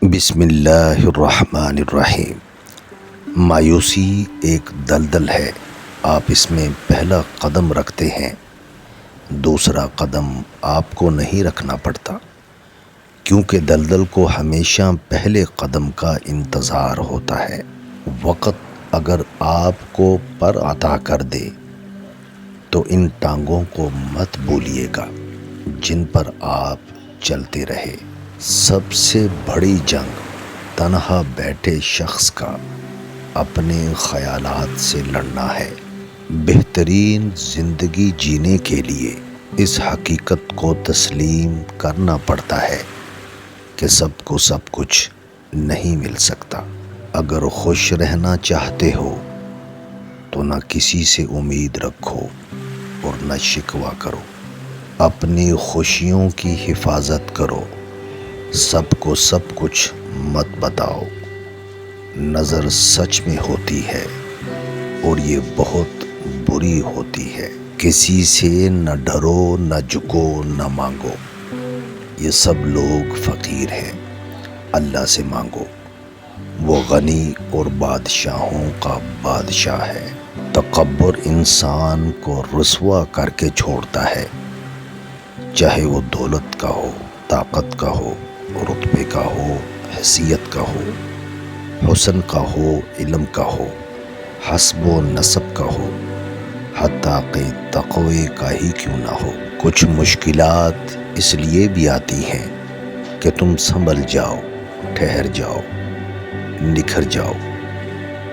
بسم اللہ الرحمن الرحیم۔ مایوسی ایک دلدل ہے، آپ اس میں پہلا قدم رکھتے ہیں، دوسرا قدم آپ کو نہیں رکھنا پڑتا، کیونکہ دلدل کو ہمیشہ پہلے قدم کا انتظار ہوتا ہے۔ وقت اگر آپ کو پر عطا کر دے تو ان ٹانگوں کو مت بھولیے گا جن پر آپ چلتے رہے۔ سب سے بڑی جنگ تنہا بیٹھے شخص کا اپنے خیالات سے لڑنا ہے۔ بہترین زندگی جینے کے لیے اس حقیقت کو تسلیم کرنا پڑتا ہے کہ سب کو سب کچھ نہیں مل سکتا۔ اگر خوش رہنا چاہتے ہو تو نہ کسی سے امید رکھو اور نہ شکوہ کرو، اپنی خوشیوں کی حفاظت کرو، سب کو سب کچھ مت بتاؤ۔ نظر سچ میں ہوتی ہے اور یہ بہت بری ہوتی ہے۔ کسی سے نہ ڈرو، نہ جھکو، نہ مانگو، یہ سب لوگ فقیر ہیں، اللہ سے مانگو، وہ غنی اور بادشاہوں کا بادشاہ ہے۔ تکبر انسان کو رسوا کر کے چھوڑتا ہے، چاہے وہ دولت کا ہو، طاقت کا ہو، رتبے کا ہو، حیثیت کا ہو، حسن کا ہو، علم کا ہو، حسب و نسب کا ہو، حتیٰ کہ تقوی کا ہی کیوں نہ ہو۔ کچھ مشکلات اس لیے بھی آتی ہیں کہ تم سنبھل جاؤ، ٹھہر جاؤ، نکھر جاؤ،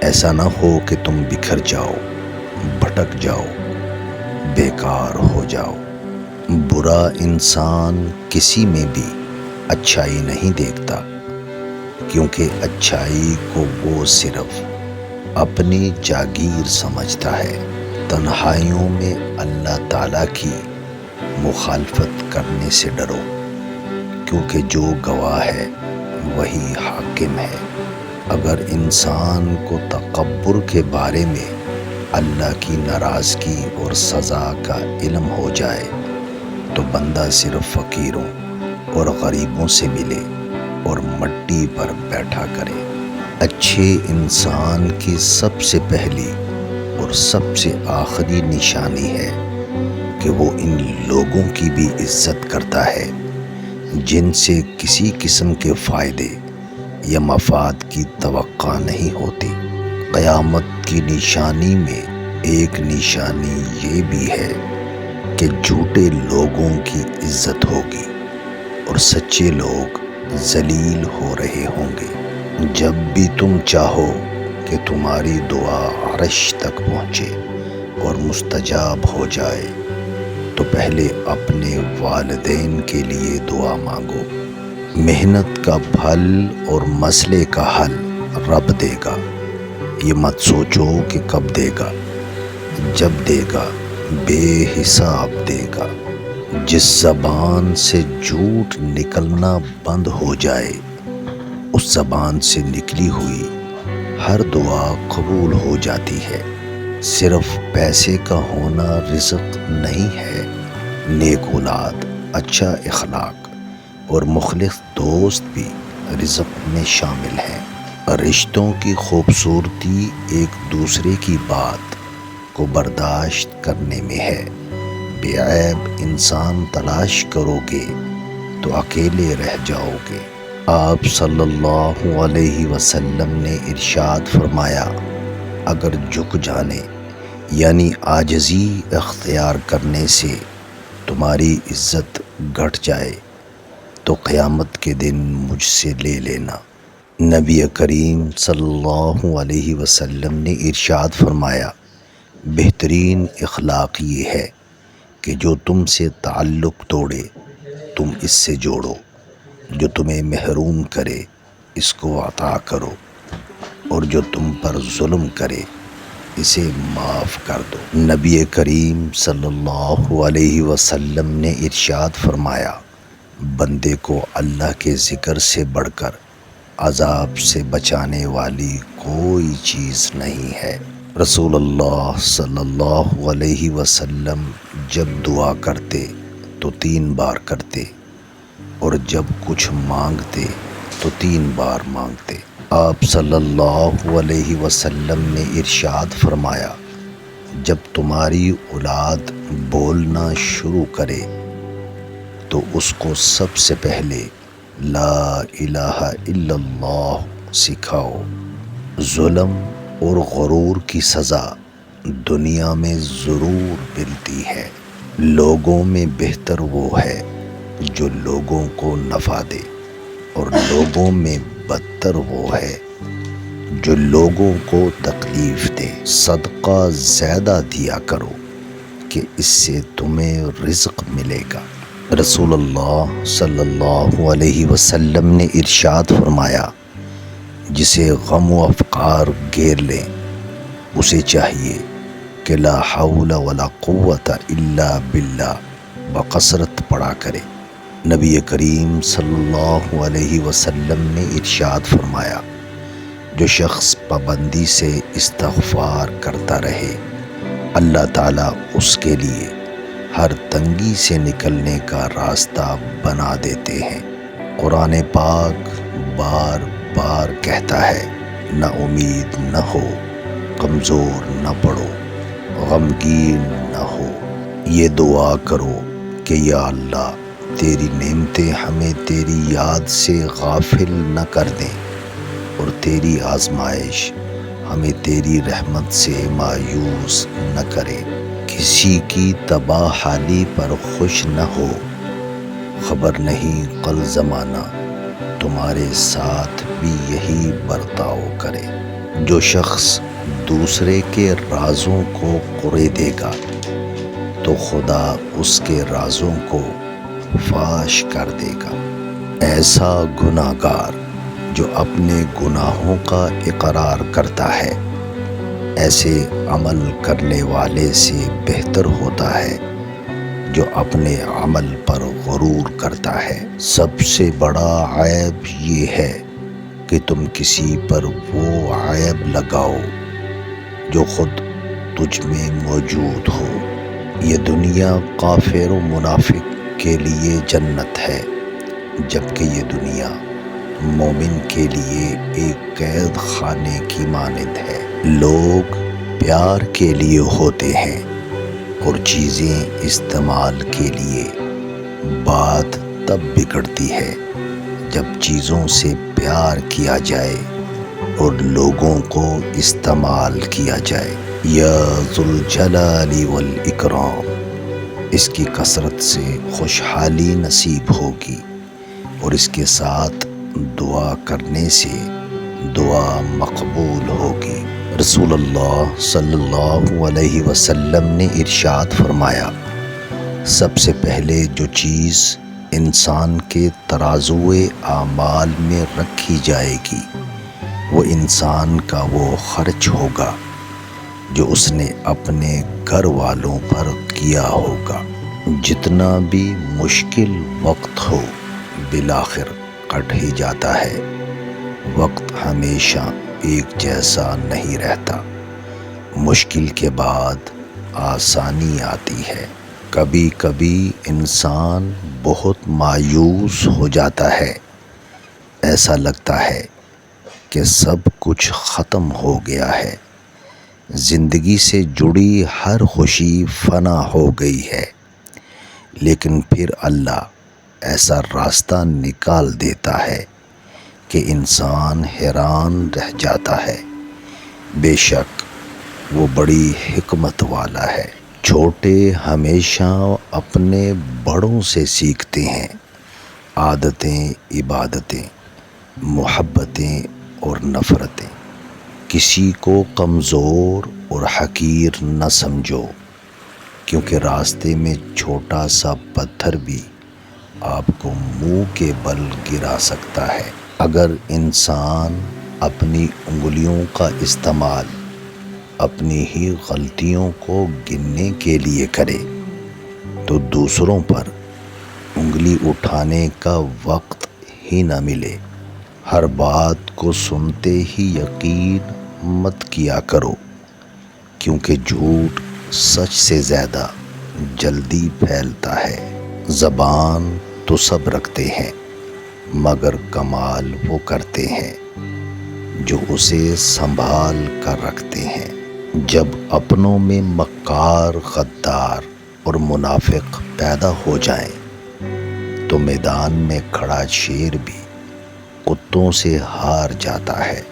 ایسا نہ ہو کہ تم بکھر جاؤ، بھٹک جاؤ، بیکار ہو جاؤ۔ برا انسان کسی میں بھی اچھائی نہیں دیکھتا، کیونکہ اچھائی کو وہ صرف اپنی جاگیر سمجھتا ہے۔ تنہائیوں میں اللہ تعالیٰ کی مخالفت کرنے سے ڈرو، کیونکہ جو گواہ ہے وہی حاکم ہے۔ اگر انسان کو تکبر کے بارے میں اللہ کی ناراضگی اور سزا کا علم ہو جائے تو بندہ صرف فقیروں اور غریبوں سے ملے اور مٹی پر بیٹھا کرے۔ اچھے انسان کی سب سے پہلی اور سب سے آخری نشانی ہے کہ وہ ان لوگوں کی بھی عزت کرتا ہے جن سے کسی قسم کے فائدے یا مفاد کی توقع نہیں ہوتی۔ قیامت کی نشانی میں ایک نشانی یہ بھی ہے کہ جھوٹے لوگوں کی عزت ہوگی اور سچے لوگ ذلیل ہو رہے ہوں گے۔ جب بھی تم چاہو کہ تمہاری دعا عرش تک پہنچے اور مستجاب ہو جائے تو پہلے اپنے والدین کے لیے دعا مانگو۔ محنت کا پھل اور مسئلے کا حل رب دے گا، یہ مت سوچو کہ کب دے گا، جب دے گا بے حساب دے گا۔ جس زبان سے جھوٹ نکلنا بند ہو جائے اس زبان سے نکلی ہوئی ہر دعا قبول ہو جاتی ہے۔ صرف پیسے کا ہونا رزق نہیں ہے، نیک اولاد، اچھا اخلاق اور مخلص دوست بھی رزق میں شامل ہیں۔ رشتوں کی خوبصورتی ایک دوسرے کی بات کو برداشت کرنے میں ہے۔ بے عیب انسان تلاش کرو گے تو اکیلے رہ جاؤ گے۔ آپ صلی اللہ علیہ وسلم نے ارشاد فرمایا، اگر جھک جانے یعنی عاجزی اختیار کرنے سے تمہاری عزت گھٹ جائے تو قیامت کے دن مجھ سے لے لینا۔ نبی کریم صلی اللہ علیہ وسلم نے ارشاد فرمایا، بہترین اخلاق یہ ہے کہ جو تم سے تعلق توڑے تم اس سے جوڑو، جو تمہیں محروم کرے اس کو عطا کرو، اور جو تم پر ظلم کرے اسے معاف کر دو۔ نبی کریم صلی اللہ علیہ وسلم نے ارشاد فرمایا، بندے کو اللہ کے ذکر سے بڑھ کر عذاب سے بچانے والی کوئی چیز نہیں ہے۔ رسول اللہ صلی اللہ علیہ وسلم جب دعا کرتے تو 3 بار کرتے، اور جب کچھ مانگتے تو 3 بار مانگتے۔ آپ صلی اللہ علیہ وسلم نے ارشاد فرمایا، جب تمہاری اولاد بولنا شروع کرے تو اس کو سب سے پہلے لا الہ الا اللہ سکھاؤ۔ ظلم اور غرور کی سزا دنیا میں ضرور ملتی ہے۔ لوگوں میں بہتر وہ ہے جو لوگوں کو نفع دے، اور لوگوں میں بدتر وہ ہے جو لوگوں کو تکلیف دے۔ صدقہ زیادہ دیا کرو کہ اس سے تمہیں رزق ملے گا۔ رسول اللہ صلی اللہ علیہ وسلم نے ارشاد فرمایا، جسے غم و افکار گھیر لیں اسے چاہیے کہ لا حول ولا قوت الا باللہ بکثرت پڑھا کرے۔ نبی کریم صلی اللہ علیہ وسلم نے ارشاد فرمایا، جو شخص پابندی سے استغفار کرتا رہے اللہ تعالیٰ اس کے لیے ہر تنگی سے نکلنے کا راستہ بنا دیتے ہیں۔ قرآن پاک بار بار کہتا ہے، نہ امید نہ ہو، کمزور نہ پڑو، غمگین نہ ہو، یہ دعا کرو کہ یا اللہ تیری نعمتیں ہمیں تیری یاد سے غافل نہ کر دیں، اور تیری آزمائش ہمیں تیری رحمت سے مایوس نہ کرے۔ کسی کی تباہ حالی پر خوش نہ ہو، خبر نہیں کل زمانہ تمہارے ساتھ بھی یہی برتاؤ کرے۔ جو شخص دوسرے کے رازوں کو قرے دے گا تو خدا اس کے رازوں کو فاش کر دے گا۔ ایسا گناہ گار جو اپنے گناہوں کا اقرار کرتا ہے ایسے عمل کرنے والے سے بہتر ہوتا ہے جو اپنے عمل پر غرور کرتا ہے۔ سب سے بڑا عیب یہ ہے کہ تم کسی پر وہ عیب لگاؤ جو خود تجھ میں موجود ہو۔ یہ دنیا کافر و منافق کے لیے جنت ہے، جبکہ یہ دنیا مومن کے لیے ایک قید خانے کی مانند ہے۔ لوگ پیار کے لیے ہوتے ہیں اور چیزیں استعمال کے لیے۔ بات تب بگڑتی ہے جب چیزوں سے پیار کیا جائے اور لوگوں کو استعمال کیا جائے۔ یا ذوالجلال والاکرام، اس کی کثرت سے خوشحالی نصیب ہوگی، اور اس کے ساتھ دعا کرنے سے دعا مقبول ہوگی۔ رسول اللہ صلی اللہ علیہ وسلم نے ارشاد فرمایا، سب سے پہلے جو چیز انسان کے ترازوئے اعمال میں رکھی جائے گی وہ انسان کا وہ خرچ ہوگا جو اس نے اپنے گھر والوں پر کیا ہوگا۔ جتنا بھی مشکل وقت ہو بالآخر کٹ ہی جاتا ہے۔ وقت ہمیشہ ایک جیسا نہیں رہتا، مشکل کے بعد آسانی آتی ہے۔ کبھی کبھی انسان بہت مایوس ہو جاتا ہے، ایسا لگتا ہے کہ سب کچھ ختم ہو گیا ہے، زندگی سے جڑی ہر خوشی فنا ہو گئی ہے۔ لیکن پھر اللہ ایسا راستہ نکال دیتا ہے کہ انسان حیران رہ جاتا ہے۔ بے شک وہ بڑی حکمت والا ہے۔ چھوٹے ہمیشہ اپنے بڑوں سے سیکھتے ہیں، عادتیں، عبادتیں، محبتیں اور نفرتیں۔ کسی کو کمزور اور حقیر نہ سمجھو، کیونکہ راستے میں چھوٹا سا پتھر بھی آپ کو منہ کے بل گرا سکتا ہے۔ اگر انسان اپنی انگلیوں کا استعمال اپنی ہی غلطیوں کو گننے کے لیے کرے تو دوسروں پر انگلی اٹھانے کا وقت ہی نہ ملے۔ ہر بات کو سنتے ہی یقین مت کیا کرو، کیونکہ جھوٹ سچ سے زیادہ جلدی پھیلتا ہے۔ زبان تو سب رکھتے ہیں مگر کمال وہ کرتے ہیں جو اسے سنبھال کر رکھتے ہیں۔ جب اپنوں میں مکار، غدار اور منافق پیدا ہو جائیں تو میدان میں کھڑا شیر بھی کتوں سے ہار جاتا ہے۔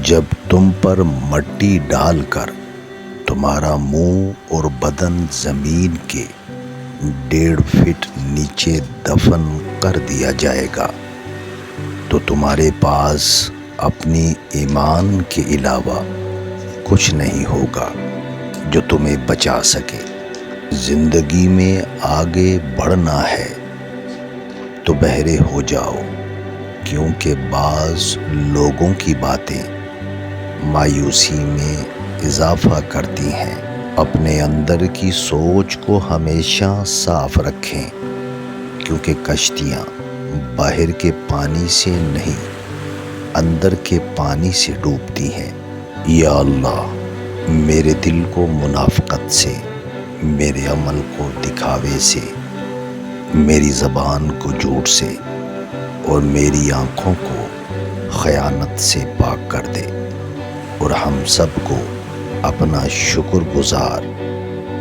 جب تم پر مٹی ڈال کر تمہارا منہ اور بدن زمین کے 1.5 فٹ نیچے دفن کر دیا جائے گا تو تمہارے پاس اپنی ایمان کے علاوہ کچھ نہیں ہوگا جو تمہیں بچا سکے۔ زندگی میں آگے بڑھنا ہے تو بہرے ہو جاؤ، کیونکہ بعض لوگوں کی باتیں مایوسی میں اضافہ کرتی ہیں۔ اپنے اندر کی سوچ کو ہمیشہ صاف رکھیں، کیونکہ کشتیاں باہر کے پانی سے نہیں، اندر کے پانی سے ڈوبتی ہیں۔ یا اللہ، میرے دل کو منافقت سے، میرے عمل کو دکھاوے سے، میری زبان کو جھوٹ سے اور میری آنکھوں کو خیانت سے پاک کر دے، اور ہم سب کو اپنا شکر گزار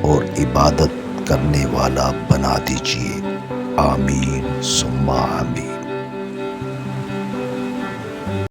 اور عبادت کرنے والا بنا دیجیے۔ آمین ثم آمین۔